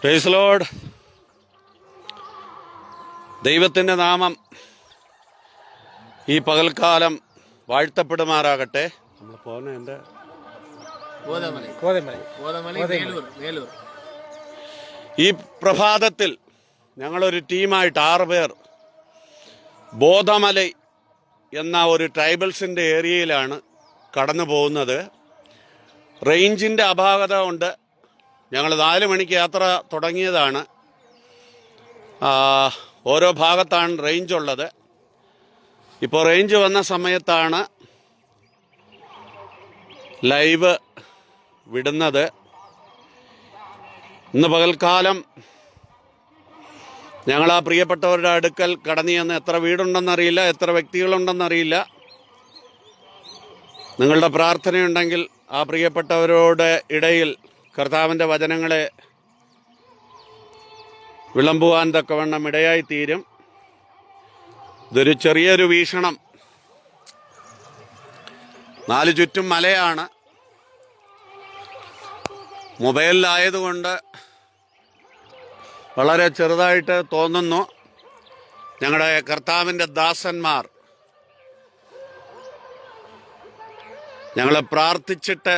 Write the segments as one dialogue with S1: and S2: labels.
S1: Praise Lord. ദൈവത്തിൻ്റെ നാമം ഈ പകൽക്കാലം വാഴ്ത്തപ്പെടുമാറാകട്ടെ. നമ്മൾ പോകുന്ന എൻ്റെ ഈ പ്രഭാതത്തിൽ ഞങ്ങളൊരു ടീമായിട്ട് 6 പേർ ബോധമലൈ എന്ന ഒരു ട്രൈബൽസിൻ്റെ ഏരിയയിലാണ് കടന്നു പോകുന്നത്. റേഞ്ചിൻ്റെ അപാകത കൊണ്ട് ഞങ്ങൾ 4 മണിക്ക് യാത്ര തുടങ്ങിയതാണ്. ഓരോ ഭാഗത്താണ് റേഞ്ച് ഉള്ളത്. ഇപ്പോൾ റേഞ്ച് വന്ന സമയത്താണ് ലൈവ് വിടുന്നത്. ഇന്ന് പകൽക്കാലം ഞങ്ങൾ ആ പ്രിയപ്പെട്ടവരുടെ അടുക്കൽ കടന്നു ചെന്ന് എത്ര വീടുണ്ടെന്നറിയില്ല, എത്ര വ്യക്തികളുണ്ടെന്നറിയില്ല. നിങ്ങളുടെ പ്രാർത്ഥനയുണ്ടെങ്കിൽ ആ പ്രിയപ്പെട്ടവരുടെ ഇടയിൽ കർത്താവിൻ്റെ വചനങ്ങളെ വിളമ്പുവാൻ തക്കവണ്ണം ഇടയായി തീരും. ഇതൊരു ചെറിയൊരു വീക്ഷണം. 4 ചുറ്റും മലയാണ്. മൊബൈലിലായതുകൊണ്ട് വളരെ ചെറുതായിട്ട് തോന്നുന്നു. ഞങ്ങളുടെ കർത്താവിൻ്റെ ദാസന്മാർ ഞങ്ങൾ പ്രാർത്ഥിച്ചിട്ട്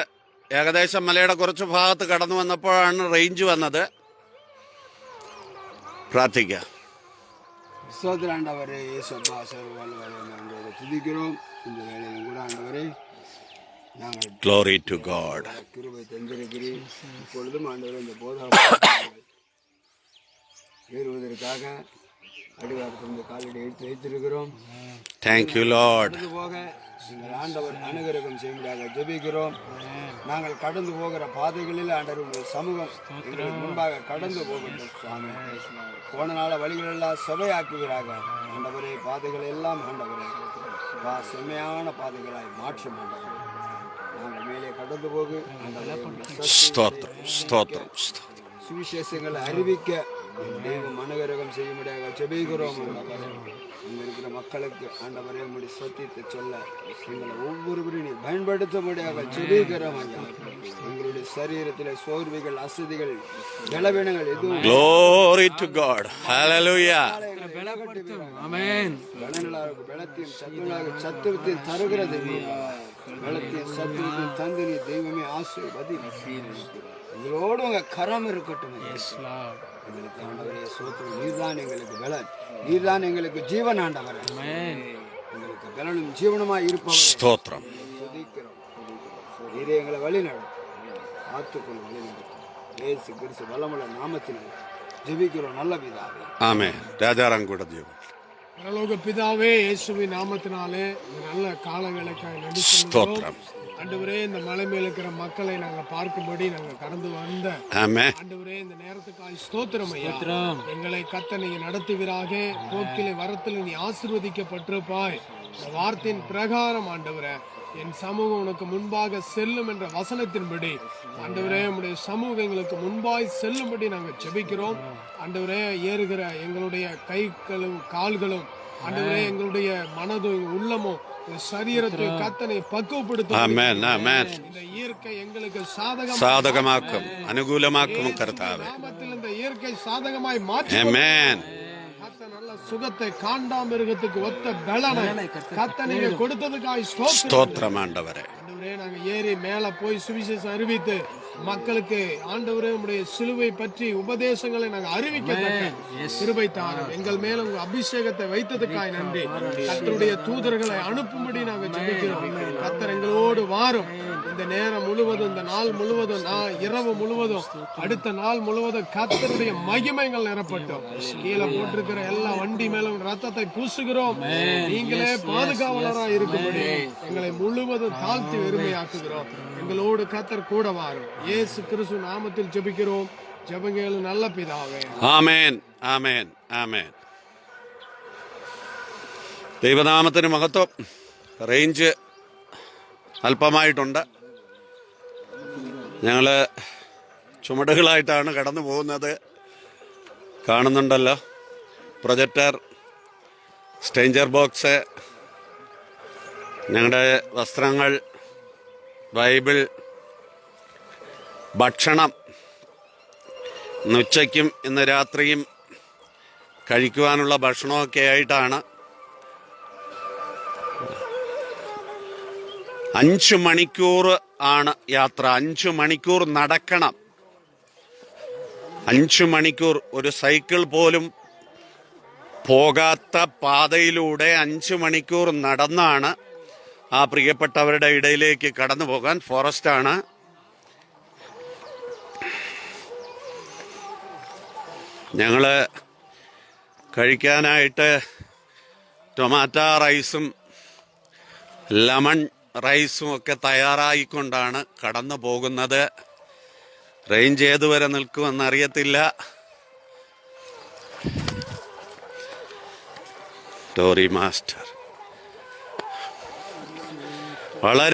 S1: ഏകദേശം മലയുടെ കുറച്ച് ഭാഗത്ത് കടന്നു വന്നപ്പോഴാണ് റേഞ്ച് വന്നത്. പ്രാർത്ഥിക്കാം.
S2: ஆண்டவரே இயேசுப்பா சர்வவல்லவரே துதிக்கிறோம். இந்த வேளையிலும் கூட ஆண்டவரே நாங்கள்
S1: Glory to God.
S2: கிருபை தந்திருக்கிறீர். இப்பொழுதும் ஆண்டவரே இந்த போதா ஏறுவதற்காக அடிவாரத்திலிருந்து காலடி எடுத்து வைத்திருக்கிறோம்.
S1: Thank you Lord.
S2: போக எங்கள் ஆண்டவர் அனுகிரகம் செய்யும்படியாக ஜெபிக்கிறோம். நாங்கள் கடந்து போகிற பாதைகளில் ஆண்டவருடைய சமூகம் எங்களுக்கு முன்பாக கடந்து போகட்டும் சுவாமி. போன நாள வழிகளெல்லாம் சபையாக்குவீராக ஆண்டவரே. பாதைகள் எல்லாம் ஆண்டவரே செம்மையான பாதைகளாய் மாற்றும் ஆண்டவரே. நாங்கள் மேலே கடந்து போகு சுவிசேஷங்களை அறிவிக்க தெய்வம் அனுகிரகம் செய்யும்படியாக ஜெபிக்கிறோம். இங்கே இருக்கிற மக்களுக்கு ஆண்டவரே உம்முடைய சத்தியத்தை சொல்ல எங்களை ஒவ்வொருவரையும் நீ பயன்படுத்தும்படியாக ஜெபிக்கிறோம். எங்களுடைய சரீரத்தில் சோர்வுகள், அசதிகள், பலவீனங்கள் எதுவும்
S1: Glory to God. Hallelujah.
S2: பலத்தையும் சத்துவத்தையும் தருகிற தெய்வம், பலத்தையும் சத்துவத்தையும் தந்து நீ தெய்வமே ஆசீர்வதி. எங்களோடு உங்க கரம் இருக்கட்டும். எங்களுக்கு ஆண்டவரே சோத்திரம். நீர்தான் எங்களுக்கு பலன், நீர்தான் எங்களுக்கு ஜீவன் ஆண்டவர். எங்களுக்கு பலனும் ஜீவனமாய் இருப்பவர்
S1: ஸ்தோத்திரம்.
S2: நீரே எங்களை வழி நடத்தும், ஆத்துக்குள் வழி நடத்தும். இயேசு கிறிஸ்து வல்லமுள்ள நாமத்தினால் ஜெபிக்கிறோம் நல்ல பிதாவே.
S1: ஆமென். ராஜாராம் கூட ஜெபம்.
S3: பரலோக பிதாவே, இயேசுவின் நாமத்தினாலே இந்த நல்ல காலங்களுக்காக நன்றி
S1: ஸ்தோத்திரம்.
S3: ஆண்டவரே, இந்த மலை மேல இருக்கிற மக்களை நாங்கள் பார்க்கும்படி நாங்கள் கடந்து வந்த
S1: ஆமென்.
S3: ஆண்டவரே, இந்த நேரத்துக்காக ஸ்தோத்திரம் ஐயா. எங்களை கத்த நீங்க நடத்துவீராக. போக்கிலே வரத்தில் நீ ஆசீர்வதிக்கப்பட்டிருப்பாய். இந்த வார்த்தையின் பிரகாரம் ஆண்டவரே, என் சமூகம் உனக்கு முன்பாக செல்லும் என்ற வசனத்தின்படி ஆண்டவரே, உம்முடைய சமூகம் எங்களுக்கு முன்பாய் செல்லும்படி நாங்கள் ஜெபிக்கிறோம். ஆண்டவரே, ஏறுகிற எங்களுடைய கைகளும் கால்களும் ஆண்டவரே, எங்களுடைய மனதும் உள்ளமும் சரீரத்தை கத்தனை பக்குவப்படுத்தும். இந்த இயற்கை எங்களுக்கு
S1: சாதகமாக்கும், அனுகூலமாக்கும் கர்த்தாவே.
S3: நாமத்தில் இந்த இயற்கை சாதகமாய் மாற்றி நல்ல சுகத்தை காண்டாமிருகத்துக்கு ஒத்த பலனை கத்த நீங்க கொடுத்ததுக்காக
S1: ஸ்தோத்திரம் ஆண்டவரே.
S3: நாங்க ஏறி மேல போய் சுவிசேஷம் அறிவித்து மக்களுக்கு ஆண்டவரே உம்முடைய சிலுவை பற்றி உபதேசங்களை நாங்க அறிவிக்க கிருபை தாரும். எங்கள் மேல உங்க அபிஷேகத்தை வைத்ததுக்காய் நன்றி. கர்த்தருடைய தூதர்களை அனுப்பும்படி நாங்க ஜெபிக்கிறோம். கர்த்தர் எங்களோடு வாரும். இந்த நேரம் முழுவதும், இந்த நாள் முழுவதும், இரவு முழுவதும், அடுத்த நாள் முழுவதும் கர்த்தருடைய மகிமைகள் நிரப்பட்டும். கீழே போட்டிருக்கிற எல்லா வண்டி மேலும் ரத்தத்தை பூசுகிறோம். நீங்களே பாதுகாவலராக இருக்கும்படி எங்களை முழுவதும் தாழ்த்தி வெறுமையாக்குகிறோம். எங்களோடு கர்த்தர் கூட வாரும். இயேசு கிறிஸ்து நாமத்தில் ஜெபிக்கிறோம். ஜெபங்கேளு நல்ல பிதாவே.
S1: ആമേൻ, ആമേൻ, ആമേൻ. ദൈവനാമത്തിന് മഹത്വം. റേഞ്ച് അല്പമായിട്ടുണ്ട്. ഞങ്ങൾ ചുമടുകളായിട്ടാണ് കടന്നു പോകുന്നത്. കാണുന്നുണ്ടല്ലോ, പ്രൊജക്ടർ, സ്റ്റേഞ്ചർ ബോക്സ്, ഞങ്ങളുടെ വസ്ത്രങ്ങൾ, ബൈബിൾ, ഭക്ഷണം ഇന്ന് ഉച്ചയ്ക്കും ഇന്ന് രാത്രിയും കഴിക്കുവാനുള്ള ഭക്ഷണമൊക്കെ ആയിട്ടാണ് 5 മണിക്കൂർ ആണ് യാത്ര. 5 മണിക്കൂർ നടക്കണം. 5 മണിക്കൂർ ഒരു സൈക്കിൾ പോലും പോകാത്ത പാതയിലൂടെ 5 മണിക്കൂർ നടന്നാണ് ആ പ്രിയപ്പെട്ടവരുടെ ഇടയിലേക്ക് കടന്നു പോകാൻ. ഫോറസ്റ്റാണ്. ഞങ്ങൾ കഴിക്കാനായിട്ട് ടൊമാറ്റോ റൈസും ലെമൺ റൈസും ഒക്കെ തയ്യാറായിക്കൊണ്ടാണ് കടന്നു പോകുന്നത്. റേഞ്ച് ഏതുവരെ നിൽക്കുമെന്ന് അറിയത്തില്ല. ടോറി മാസ്റ്റർ വളരെ